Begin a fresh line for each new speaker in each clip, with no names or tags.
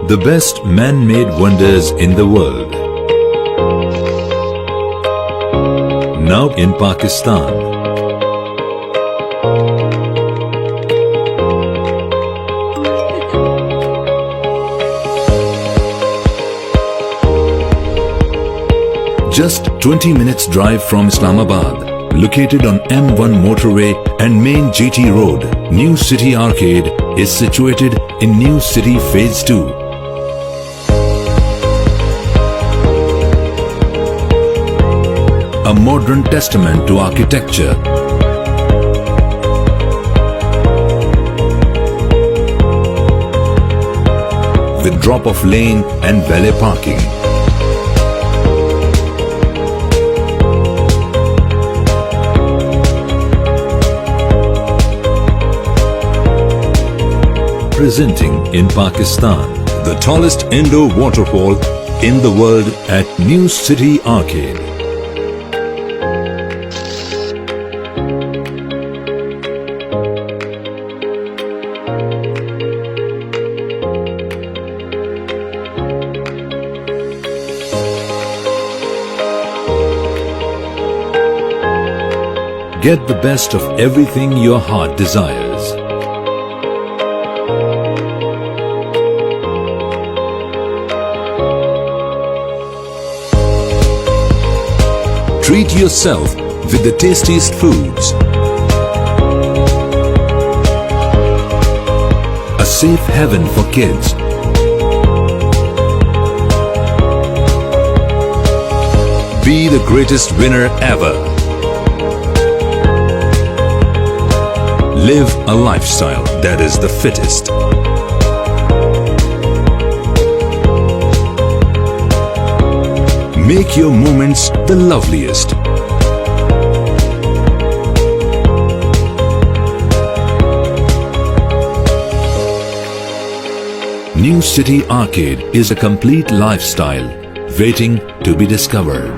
The best man-made wonders in the world. Now in Pakistan. Just 20 minutes drive from Islamabad. Located on M1 motorway and main GT road, New City Arcade is situated in New City Phase 2. A modern testament to architecture. With drop-off lane and valet parking. Presenting in Pakistan, the tallest indoor waterfall in the world at New City Arcade. Get the best of everything your heart desires. Treat yourself with the tastiest foods. A safe haven for kids. Be the greatest winner ever. Live a lifestyle that is the fittest. Make your moments the loveliest. New City Arcade is a complete lifestyle waiting to be discovered.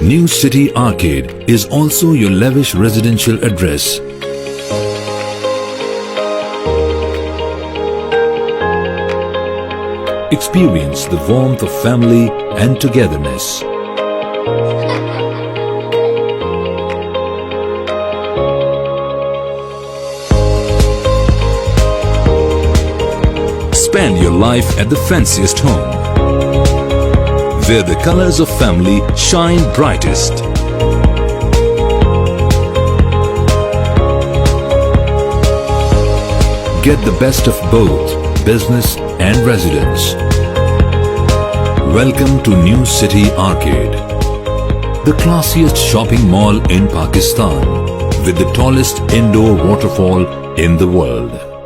New City Arcade is also your lavish residential address. Experience the warmth of family and togetherness. Spend your life at the fanciest home, where the colors of family shine brightest. Get the best of both business and residence. Welcome to New City Arcade, the classiest shopping mall in Pakistan with the tallest indoor waterfall in the world.